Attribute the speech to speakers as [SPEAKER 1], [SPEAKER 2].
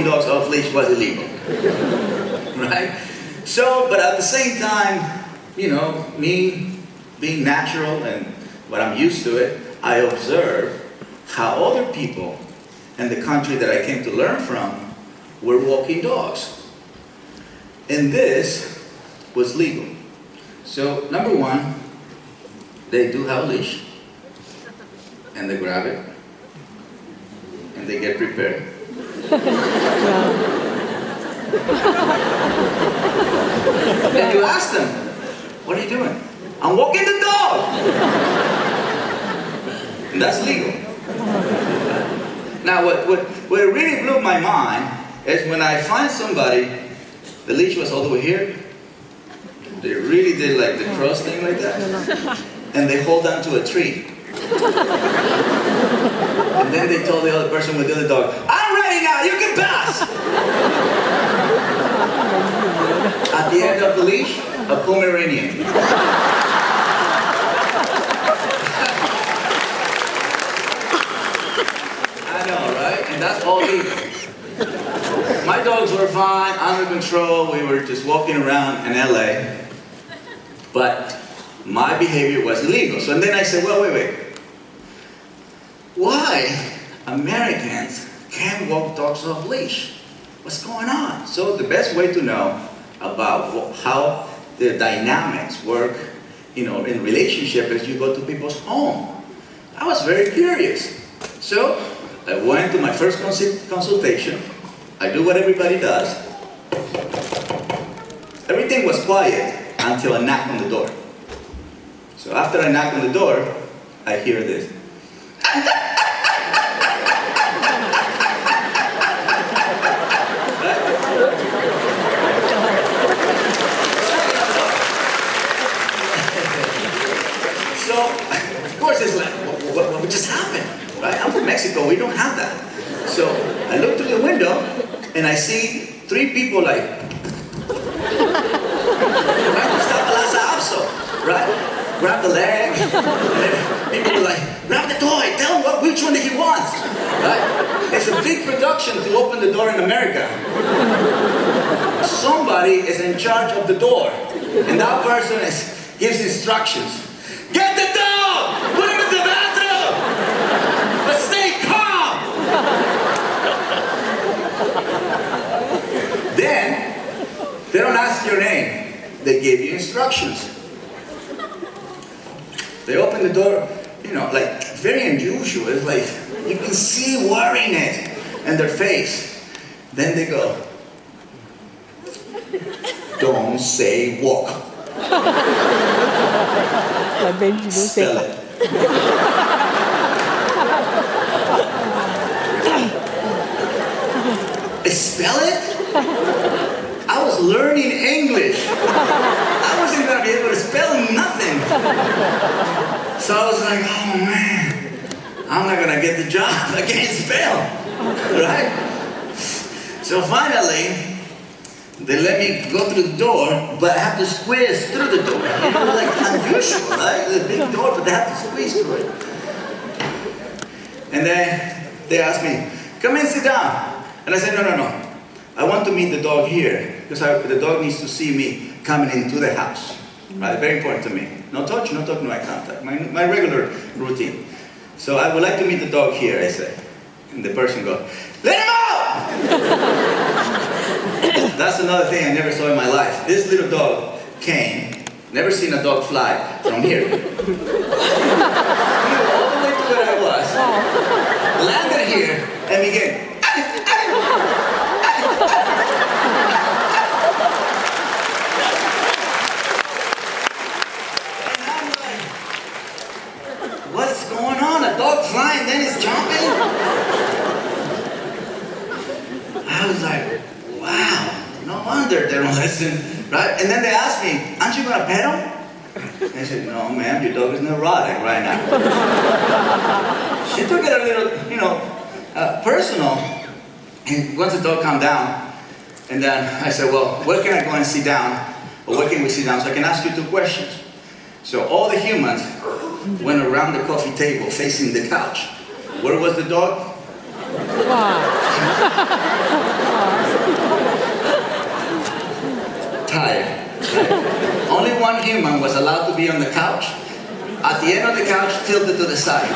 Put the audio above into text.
[SPEAKER 1] dogs off leash was illegal, right? So, but at the same time, me being natural and what I'm used to it, I observe how other people in the country that I came to learn from were walking dogs. And this was legal. So, number one, they do have a leash, and they grab it, and they get prepared. And you ask them, what are you doing? I'm walking the dog. And that's legal. Now, what really blew my mind is when I find somebody, the leash was all the way here. They really did like the cross thing like that. And they hold on to a tree. And then they told the other person with the other dog, I'm ready now, you can pass! At the end of the leash, a Pomeranian. I know, right? And that's all legal. My dogs were fine, under control, we were just walking around in LA. But my behavior was illegal. So and then I said, well, wait. Why Americans can't walk dogs off leash? What's going on? So the best way to know about how the dynamics work, in relationship is you go to people's home. I was very curious. So I went to my first consultation. I do what everybody does. Everything was quiet until I knocked on the door. So after I knock on the door, I hear this. So, of course, it's like, what just happened? Right? I'm from Mexico, we don't have that. So I look through the window and I see three people like, right? Grab the leg, and people were like, grab the toy, tell him which one that he wants, right? It's a big production to open the door in America. Somebody is in charge of the door, and that person gives instructions. Get the dog! Put him in the bathroom! But stay calm! Then, they don't ask your name, they give you instructions. They open the door, like very unusual. It's like you can see worriness in their face. Then they go, don't say walk. Spell it. Spell it? I was learning English. I wasn't going to be able to spell nothing. So I was like, oh man, I'm not going to get the job. I can't spell, right? So finally, they let me go through the door, but I have to squeeze through the door. Like unusual, right? It's a big door, but they have to squeeze through it. And then they asked me, come in, sit down. And I said, no. I want to meet the dog here, because the dog needs to see me coming into the house. Right? Very important to me. No touch, no eye contact. My regular routine. So I would like to meet the dog here, I say. And the person goes, let him out! That's another thing I never saw in my life. This little dog came, never seen a dog fly from here. Flew all the way to where I was, landed here, and began. What's going on? A dog flying, then it's jumping? I was like, wow, no wonder they don't listen, right? And then they asked me, aren't you going to pet him? And I said, no, ma'am, your dog is neurotic right now. She took it a little, personal. And once the dog calmed down, and then I said, well, where can I go and sit down? Or where can we sit down so I can ask you 2 questions? So all the humans went around the coffee table facing the couch. Where was the dog? Wow. tired. Right? Only one human was allowed to be on the couch. At the end of the couch, tilted to the side.